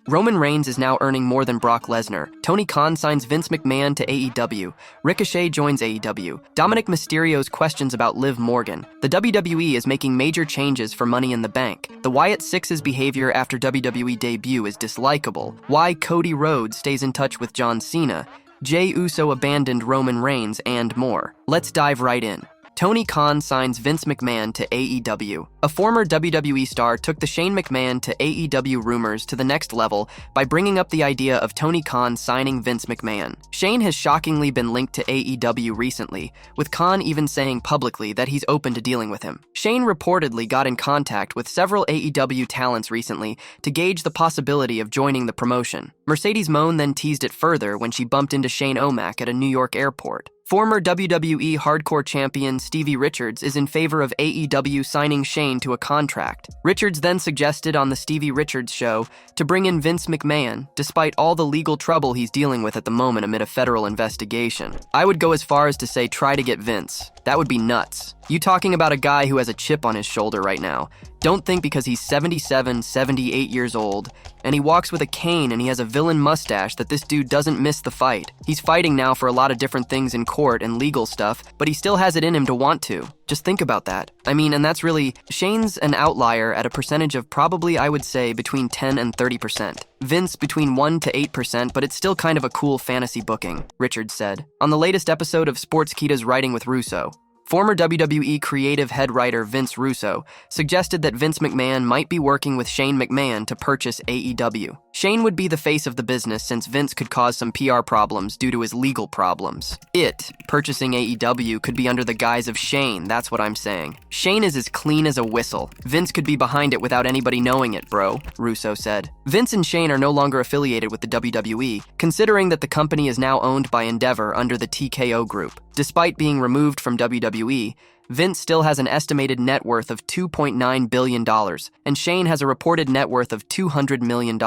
Roman Reigns is now earning more than Brock Lesnar. Tony Khan signs Vince McMahon to AEW. Ricochet joins AEW. Dominic Mysterios questions about Liv Morgan. The WWE is making major changes for Money in the Bank. The Wyatt Sicks' behavior after WWE debut is dislikable. Why Cody Rhodes stays in touch with John Cena. Jey Uso abandoned Roman Reigns, and more. Let's dive right in. Tony Khan signs Vince McMahon to AEW. A former WWE star took the Shane McMahon to AEW rumors to the next level by bringing up the idea of Tony Khan signing Vince McMahon. Shane has shockingly been linked to AEW recently, with Khan even saying publicly that he's open to dealing with him. Shane reportedly got in contact with several AEW talents recently to gauge the possibility of joining the promotion. Mercedes Moné then teased it further when she bumped into Shane O'Mac at a New York airport. Former WWE Hardcore champion Stevie Richards is in favor of AEW signing Shane to a contract. Richards then suggested on the Stevie Richards show to bring in Vince McMahon, despite all the legal trouble he's dealing with at the moment amid a federal investigation. I would go as far as to say try to get Vince. That would be nuts. You talking about a guy who has a chip on his shoulder right now. Don't think because he's 77, 78 years old, and he walks with a cane and he has a villain mustache that this dude doesn't miss the fight. He's fighting now for a lot of different things in court and legal stuff, but he still has it in him to want to. Just think about that. I mean, and that's really, Shane's an outlier at a percentage of probably, I would say, between 10 and 30%. Vince between 1 to 8%, but it's still kind of a cool fantasy booking, Richards said. On the latest episode of Sportskeeda's Writing with Russo, former WWE creative head writer Vince Russo suggested that Vince McMahon might be working with Shane McMahon to purchase AEW. Shane would be the face of the business since Vince could cause some PR problems due to his legal problems. Purchasing AEW could be under the guise of Shane, that's what I'm saying. Shane is as clean as a whistle. Vince could be behind it without anybody knowing it, bro, Russo said. Vince and Shane are no longer affiliated with the WWE, considering that the company is now owned by Endeavor under the TKO Group. Despite being removed from WWE, Vince still has an estimated net worth of $2.9 billion, and Shane has a reported net worth of $200 million.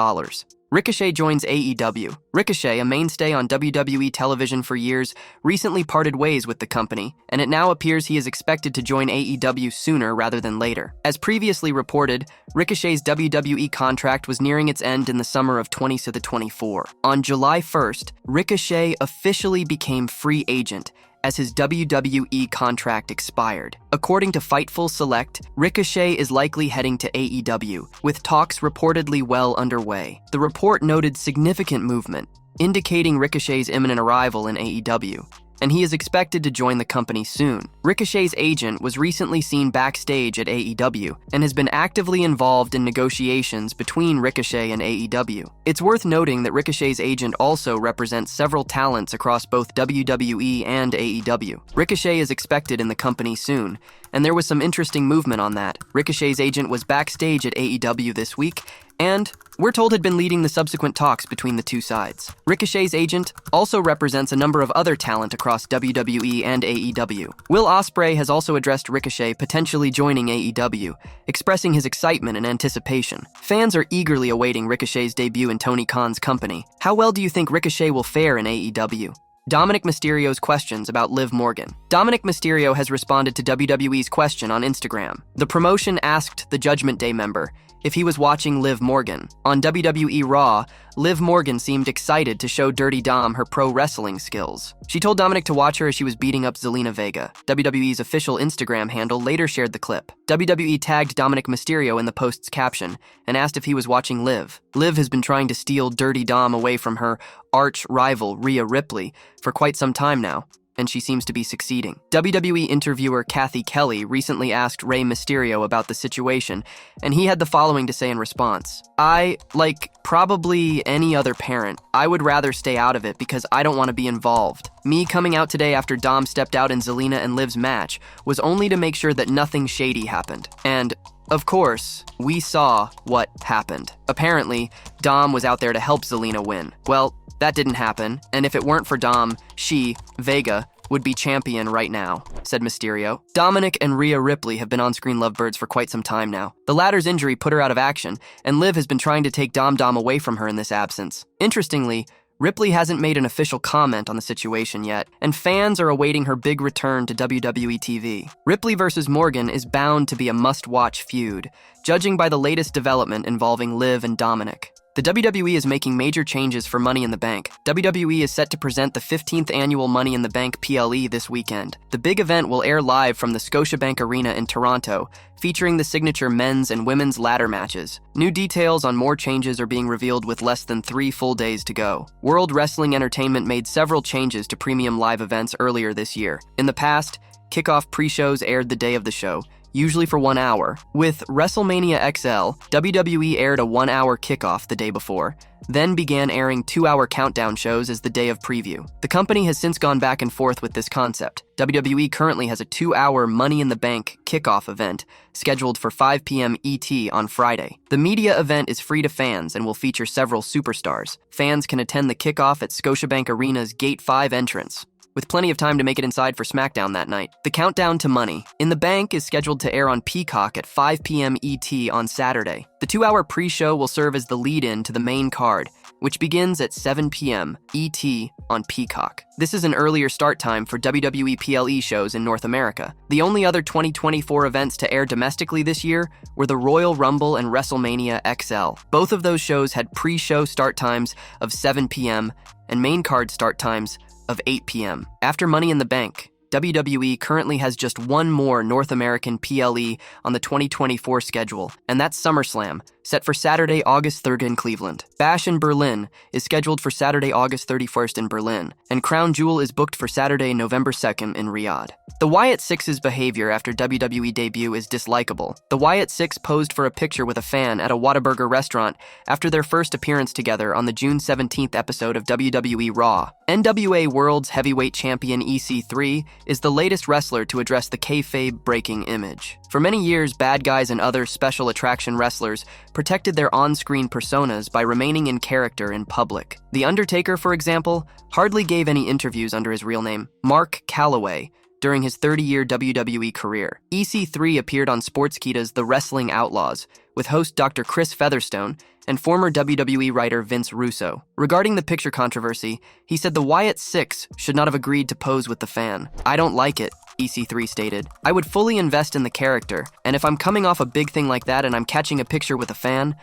Ricochet joins AEW. Ricochet, a mainstay on WWE television for years, recently parted ways with the company, and it now appears he is expected to join AEW sooner rather than later. As previously reported, Ricochet's WWE contract was nearing its end in the summer of 2024. On July 1st, Ricochet officially became free agent as his WWE contract expired. According to Fightful Select, Ricochet is likely heading to AEW, with talks reportedly well underway. The report noted significant movement, indicating Ricochet's imminent arrival in AEW, and he is expected to join the company soon. Ricochet's agent was recently seen backstage at AEW and has been actively involved in negotiations between Ricochet and AEW. It's worth noting that Ricochet's agent also represents several talents across both WWE and AEW. Ricochet is expected in the company soon, and there was some interesting movement on that. Ricochet's agent was backstage at AEW this week, and we're told had been leading the subsequent talks between the two sides. Ricochet's agent also represents a number of other talent across WWE and AEW. Will Ospreay has also addressed Ricochet potentially joining AEW, expressing his excitement and anticipation. Fans are eagerly awaiting Ricochet's debut in Tony Khan's company. How well do you think Ricochet will fare in AEW? Dominic Mysterio's questions about Liv Morgan. Dominic Mysterio has responded to WWE's question on Instagram. The promotion asked the Judgment Day member if he was watching Liv Morgan. On WWE Raw, Liv Morgan seemed excited to show Dirty Dom her pro wrestling skills. She told Dominic to watch her as she was beating up Zelina Vega. WWE's official Instagram handle later shared the clip. WWE tagged Dominik Mysterio in the post's caption and asked if he was watching Liv. Liv has been trying to steal Dirty Dom away from her arch rival Rhea Ripley for quite some time now, and she seems to be succeeding. WWE interviewer Kathy Kelly recently asked Rey Mysterio about the situation, and he had the following to say in response. Like probably any other parent, I would rather stay out of it because I don't want to be involved. Me coming out today after Dom stepped out in Zelina and Liv's match was only to make sure that nothing shady happened. And of course, we saw what happened. Apparently, Dom was out there to help Zelina win. Well, that didn't happen, and if it weren't for Dom, Vega, would be champion right now, said Mysterio. Dominic and Rhea Ripley have been on-screen lovebirds for quite some time now. The latter's injury put her out of action, and Liv has been trying to take Dom away from her in this absence. Interestingly, Ripley hasn't made an official comment on the situation yet, and fans are awaiting her big return to WWE TV. Ripley versus Morgan is bound to be a must-watch feud, judging by the latest development involving Liv and Dominic. The WWE is making major changes for Money in the Bank. WWE is set to present the 15th annual Money in the Bank PLE this weekend. The big event will air live from the Scotiabank Arena in Toronto, featuring the signature men's and women's ladder matches. New details on more changes are being revealed with less than 3 full days to go. World Wrestling Entertainment made several changes to premium live events earlier this year. In the past, kickoff pre-shows aired the day of the show, usually for 1 hour. With WrestleMania XL, WWE aired a 1-hour kickoff the day before, then began airing 2-hour countdown shows as the day of preview. The company has since gone back and forth with this concept. WWE currently has a 2-hour Money in the Bank kickoff event scheduled for 5 p.m. ET on Friday. The media event is free to fans and will feature several superstars. Fans can attend the kickoff at Scotiabank Arena's Gate 5 entrance, with plenty of time to make it inside for SmackDown that night. The countdown to Money in the Bank is scheduled to air on Peacock at 5 p.m. ET on Saturday. The 2-hour pre-show will serve as the lead-in to the main card, which begins at 7 p.m. ET on Peacock. This is an earlier start time for WWE PLE shows in North America. The only other 2024 events to air domestically this year were the Royal Rumble and WrestleMania XL. Both of those shows had pre-show start times of 7 p.m. and main card start times of 8 p.m. After Money in the Bank, WWE currently has just one more North American PLE on the 2024 schedule, and that's SummerSlam, set for Saturday, August 3rd in Cleveland. Bash in Berlin is scheduled for Saturday, August 31st in Berlin, and Crown Jewel is booked for Saturday, November 2nd in Riyadh. The Wyatt Sicks' behavior after WWE debut is dislikable. The Wyatt Sicks posed for a picture with a fan at a Whataburger restaurant after their first appearance together on the June 17th episode of WWE Raw. NWA World's Heavyweight Champion EC3 is the latest wrestler to address the kayfabe-breaking image. For many years, bad guys and other special attraction wrestlers protected their on-screen personas by remaining in character in public. The Undertaker, for example, hardly gave any interviews under his real name, Mark Calloway, during his 30-year WWE career. EC3 appeared on Sportskeeda's The Wrestling Outlaws with host Dr. Chris Featherstone and former WWE writer Vince Russo. Regarding the picture controversy, he said the Wyatt Sicks should not have agreed to pose with the fan. "I don't like it," EC3 stated. "I would fully invest in the character, and if I'm coming off a big thing like that and I'm catching a picture with a fan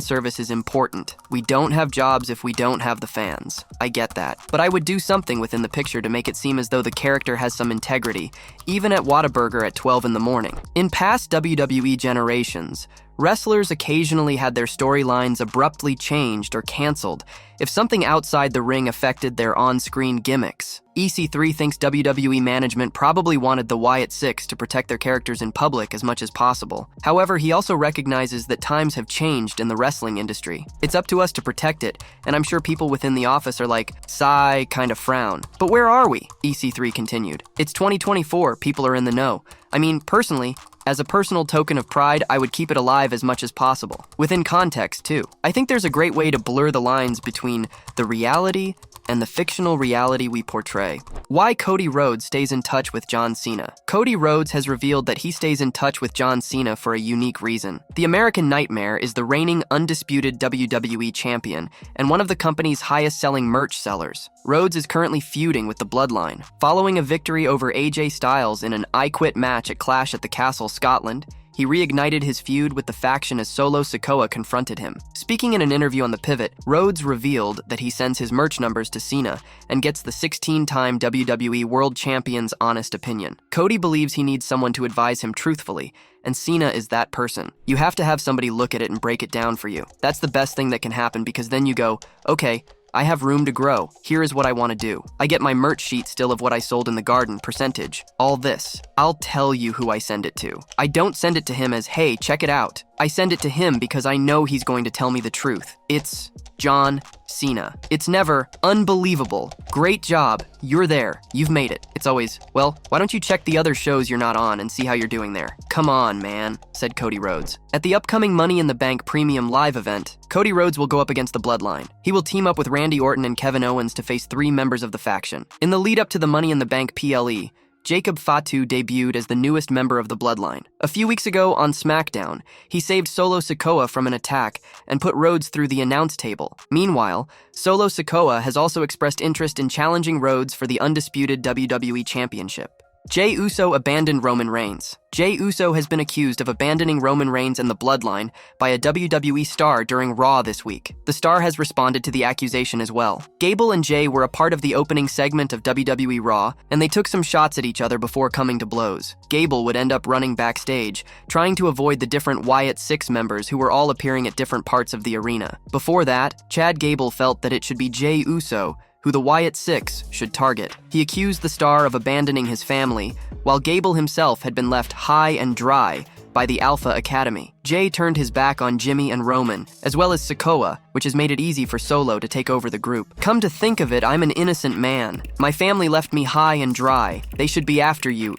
service is important. We don't have jobs if we don't have the fans. I get that. But I would do something within the picture to make it seem as though the character has some integrity, even at Whataburger at 12 in the morning." In past WWE generations, wrestlers occasionally had their storylines abruptly changed or canceled if something outside the ring affected their on-screen gimmicks. EC3 thinks WWE management probably wanted the Wyatt Sicks to protect their characters in public as much as possible. However, he also recognizes that times have changed in the wrestling industry. It's up to us to protect it, and I'm sure people within the office are like, sigh, kind of frown. But where are we? EC3 continued. It's 2024, people are in the know. I mean, personally, as a personal token of pride, I would keep it alive as much as possible. Within context, too. I think there's a great way to blur the lines between the reality and the fictional reality we portray. Why Cody Rhodes stays in touch with John Cena. Cody Rhodes has revealed that he stays in touch with John Cena for a unique reason. The American Nightmare is the reigning undisputed WWE champion and one of the company's highest-selling merch sellers. Rhodes is currently feuding with the Bloodline. Following a victory over AJ Styles in an I Quit match at Clash at the Castle, Scotland, he reignited his feud with the faction as Solo Sikoa confronted him. Speaking in an interview on The Pivot, Rhodes revealed that he sends his merch numbers to Cena and gets the 16-time WWE World Champion's honest opinion. Cody believes he needs someone to advise him truthfully, and Cena is that person. You have to have somebody look at it and break it down for you. That's the best thing that can happen because then you go, okay, I have room to grow. Here is what I want to do. I get my merch sheet still of what I sold in the garden, percentage, all this. I'll tell you who I send it to. I don't send it to him as, hey, check it out. I send it to him because I know he's going to tell me the truth. It's John Cena. It's never, unbelievable, great job, you're there, you've made it. It's always, well, why don't you check the other shows you're not on and see how you're doing there? Come on, man, said Cody Rhodes. At the upcoming Money in the Bank Premium Live event, Cody Rhodes will go up against the Bloodline. He will team up with Randy Orton and Kevin Owens to face 3 members of the faction. In the lead up to the Money in the Bank PLE, Zilla Fatu debuted as the newest member of the Bloodline. A few weeks ago on SmackDown, he saved Solo Sikoa from an attack and put Rhodes through the announce table. Meanwhile, Solo Sikoa has also expressed interest in challenging Rhodes for the undisputed WWE Championship. Jey Uso abandoned Roman Reigns. Jey Uso has been accused of abandoning Roman Reigns and the Bloodline by a WWE star during Raw this week. The star has responded to the accusation as well. Gable and Jey were a part of the opening segment of WWE Raw, and they took some shots at each other before coming to blows. Gable would end up running backstage, trying to avoid the different Wyatt Sicks members who were all appearing at different parts of the arena. Before that, Chad Gable felt that it should be Jey Uso who the Wyatt Sicks should target. He accused the star of abandoning his family, while Gable himself had been left high and dry by the Alpha Academy. Jey turned his back on Jimmy and Roman, as well as Sikoa, which has made it easy for Solo to take over the group. Come to think of it, I'm an innocent man. My family left me high and dry. They should be after you,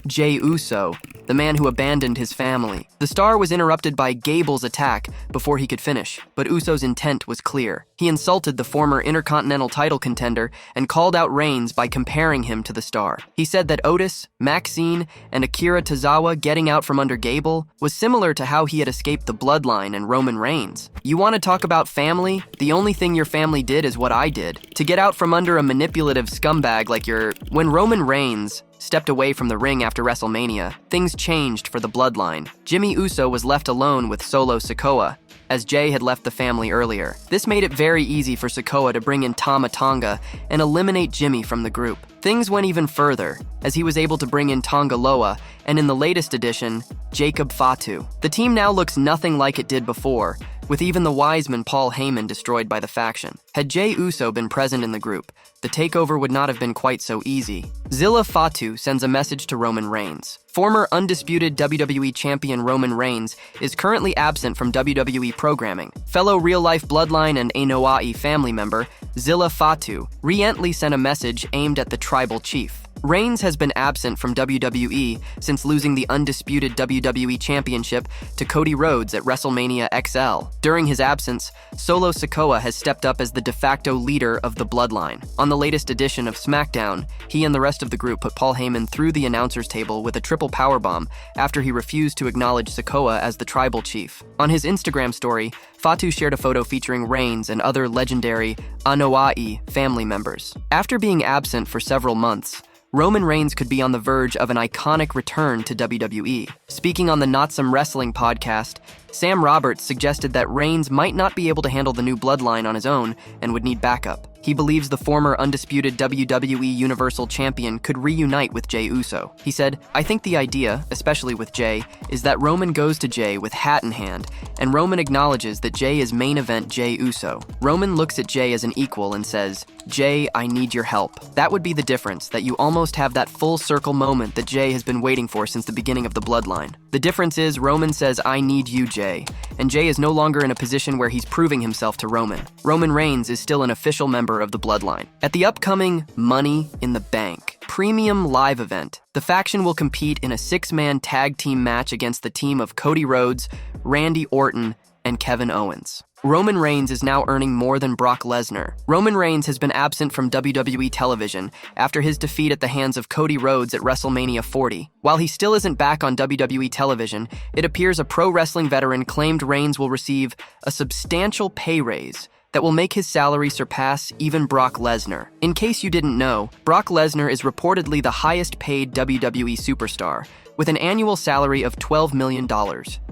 Jey Uso, the man who abandoned his family. The star was interrupted by Gable's attack before he could finish, but Uso's intent was clear. He insulted the former Intercontinental title contender and called out Reigns by comparing him to the star. He said that Otis, Maxine, and Akira Tozawa getting out from under Gable was similar to how he had escaped the Bloodline and Roman Reigns. You want to talk about family? The only thing your family did is what I did. To get out from under a manipulative scumbag like When Roman Reigns stepped away from the ring after WrestleMania, things changed for the Bloodline. Jimmy Uso was left alone with Solo Sikoa, as Jey had left the family earlier. This made it very easy for Sikoa to bring in Tama Tonga and eliminate Jimmy from the group. Things went even further, as he was able to bring in Tonga Loa, and in the latest edition, Jacob Fatu. The team now looks nothing like it did before, with even the Wiseman Paul Heyman destroyed by the faction. Had Jey Uso been present in the group, the takeover would not have been quite so easy. Zilla Fatu sends a message to Roman Reigns. Former undisputed WWE champion Roman Reigns is currently absent from WWE programming. Fellow real-life Bloodline and Anoa'i family member, Zilla Fatu, recently sent a message aimed at the tribal chief. Reigns has been absent from WWE since losing the undisputed WWE Championship to Cody Rhodes at WrestleMania XL. During his absence, Solo Sikoa has stepped up as the de facto leader of the Bloodline. On the latest edition of SmackDown, he and the rest of the group put Paul Heyman through the announcer's table with a triple powerbomb after he refused to acknowledge Sikoa as the tribal chief. On his Instagram story, Fatu shared a photo featuring Reigns and other legendary Anoa'i family members. After being absent for several months, Roman Reigns could be on the verge of an iconic return to WWE. Speaking on the Not Some Wrestling podcast, Sam Roberts suggested that Reigns might not be able to handle the new Bloodline on his own and would need backup. He believes the former undisputed WWE Universal Champion could reunite with Jey Uso. He said, I think the idea, especially with Jey, is that Roman goes to Jey with hat in hand, and Roman acknowledges that Jey is main event Jey Uso. Roman looks at Jey as an equal and says, Jey, I need your help. That would be the difference, that you almost have that full circle moment that Jey has been waiting for since the beginning of the Bloodline. The difference is Roman says, I need you, Jey, and Jey is no longer in a position where he's proving himself to Roman. Roman Reigns is still an official member of the Bloodline. At the upcoming Money in the Bank premium live event, the faction will compete in a 6-man tag team match against the team of Cody Rhodes, Randy Orton, and Kevin Owens. Roman Reigns is now earning more than Brock Lesnar. Roman Reigns has been absent from WWE television after his defeat at the hands of Cody Rhodes at WrestleMania 40. While he still isn't back on WWE television, it appears a pro wrestling veteran claimed Reigns will receive a substantial pay raise that will make his salary surpass even Brock Lesnar. In case you didn't know, Brock Lesnar is reportedly the highest paid WWE superstar, with an annual salary of $12 million.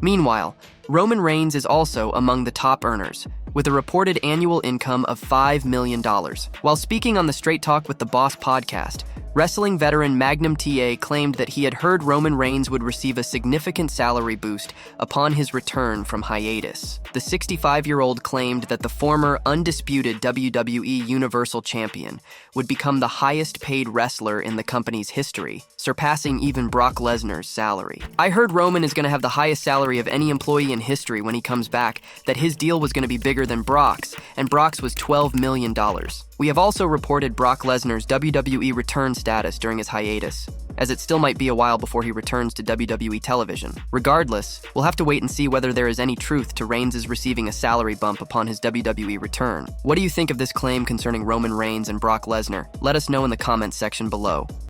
Meanwhile, Roman Reigns is also among the top earners, with a reported annual income of $5 million. While speaking on the Straight Talk with the Boss podcast, wrestling veteran Magnum TA claimed that he had heard Roman Reigns would receive a significant salary boost upon his return from hiatus. The 65-year-old claimed that the former undisputed WWE Universal Champion would become the highest-paid wrestler in the company's history, surpassing even Brock Lesnar's salary. I heard Roman is going to have the highest salary of any employee in history when he comes back, that his deal was going to be bigger than Brock's, and Brock's was $12 million. We have also reported Brock Lesnar's WWE return status during his hiatus, as it still might be a while before he returns to WWE television. Regardless, we'll have to wait and see whether there is any truth to Reigns' receiving a salary bump upon his WWE return. What do you think of this claim concerning Roman Reigns and Brock Lesnar? Let us know in the comments section below.